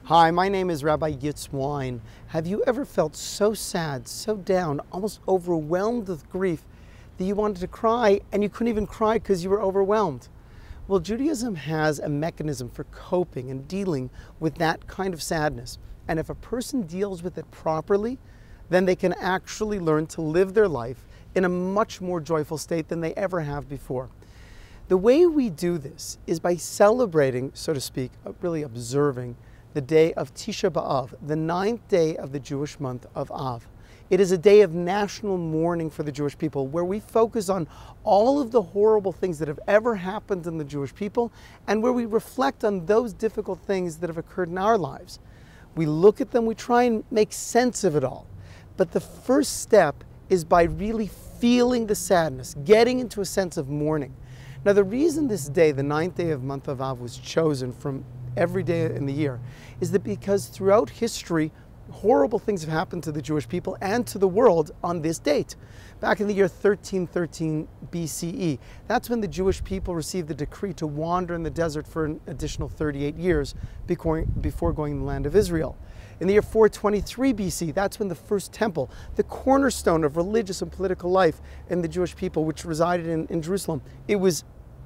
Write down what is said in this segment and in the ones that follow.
Hi, my name is Rabbi Wyne. Have you ever felt so sad, so down, almost overwhelmed with grief that you wanted to cry and you couldn't even cry because you were overwhelmed? Well, Judaism has a mechanism for coping and dealing with that kind of sadness. And if a person deals with it properly, then they can actually learn to live their life in a much more joyful state than they ever have before. The way we do this is by celebrating, so to speak, really observing the day of Tisha B'Av, the 9th day of the Jewish month of Av. It is a day of national mourning for the Jewish people, where we focus on all of the horrible things that have ever happened in the Jewish people, and where we reflect on those difficult things that have occurred in our lives. We look at them, we try and make sense of it all. But the first step is by really feeling the sadness, getting into a sense of mourning. Now, the reason this day, the 9th day of month of Av, was chosen from every day in the year is that because throughout history, horrible things have happened to the Jewish people and to the world on this date. Back in the year 1313 BCE, that's when the Jewish people received the decree to wander in the desert for an additional 38 years before going to the land of Israel. In the year 423 BC, that's when the first temple, the cornerstone of religious and political life in the Jewish people, which resided in Jerusalem, it was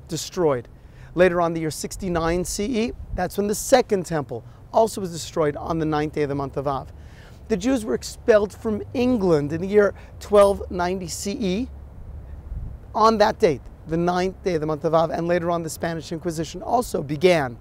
destroyed. Later on, the year 69 CE, that's when the second temple also was destroyed on the 9th day of the month of Av. The Jews were expelled from England in the year 1290 CE on that date, the 9th day of the month of Av, and later on the Spanish Inquisition also began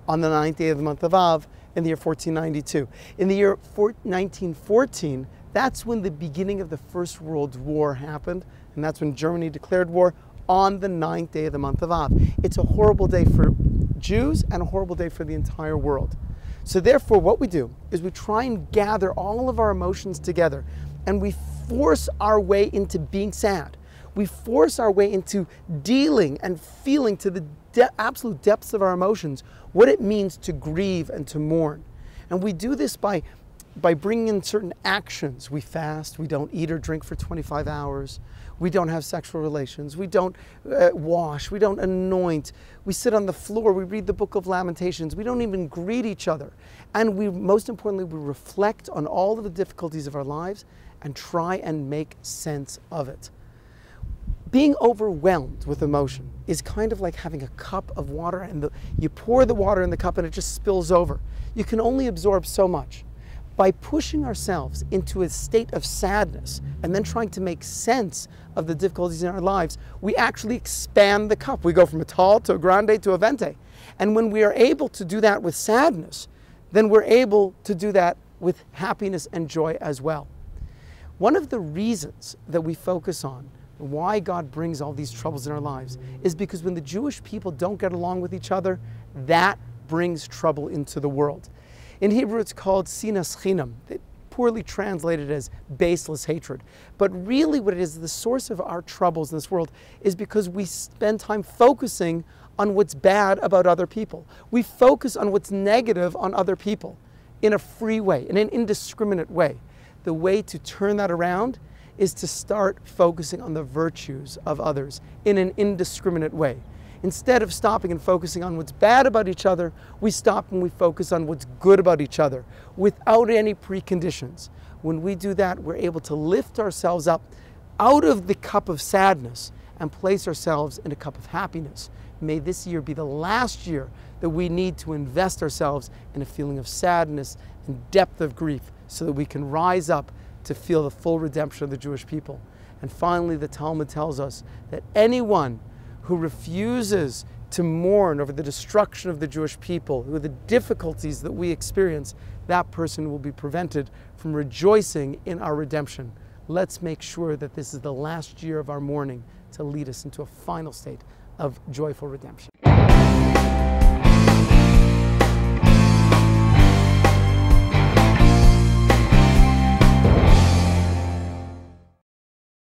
on the 9th day of the month of Av in the year 1492. In the year 1914, that's when the beginning of the First World War happened, and that's when Germany declared war on the 9th day of the month of Av. It's a horrible day for Jews and a horrible day for the entire world. So therefore, what we do is we try and gather all of our emotions together, and we force our way into being sad. We force our way into dealing and feeling to the absolute depths of our emotions what it means to grieve and to mourn. And we do this by bringing in certain actions. We fast, we don't eat or drink for 25 hours, we don't have sexual relations, we don't wash, we don't anoint, we sit on the floor, we read the book of Lamentations, we don't even greet each other. And most importantly, we reflect on all of the difficulties of our lives and try and make sense of it. Being overwhelmed with emotion is kind of like having a cup of water and you pour the water in the cup and it just spills over. You can only absorb so much. By pushing ourselves into a state of sadness and then trying to make sense of the difficulties in our lives, we actually expand the cup. We go from a tall to a grande to a venti. And when we are able to do that with sadness, then we're able to do that with happiness and joy as well. One of the reasons that we focus on why God brings all these troubles in our lives is because when the Jewish people don't get along with each other, that brings trouble into the world. In Hebrew, it's called sinas chinam, poorly translated as baseless hatred. But really what it is, the source of our troubles in this world is because we spend time focusing on what's bad about other people. We focus on what's negative on other people in a free way, in an indiscriminate way. The way to turn that around is to start focusing on the virtues of others in an indiscriminate way. Instead of stopping and focusing on what's bad about each other, we stop and we focus on what's good about each other without any preconditions. When we do that, we're able to lift ourselves up out of the cup of sadness and place ourselves in a cup of happiness. May this year be the last year that we need to invest ourselves in a feeling of sadness and depth of grief so that we can rise up to feel the full redemption of the Jewish people. And finally, the Talmud tells us that anyone who refuses to mourn over the destruction of the Jewish people, with the difficulties that we experience, that person will be prevented from rejoicing in our redemption. Let's make sure that this is the last year of our mourning to lead us into a final state of joyful redemption.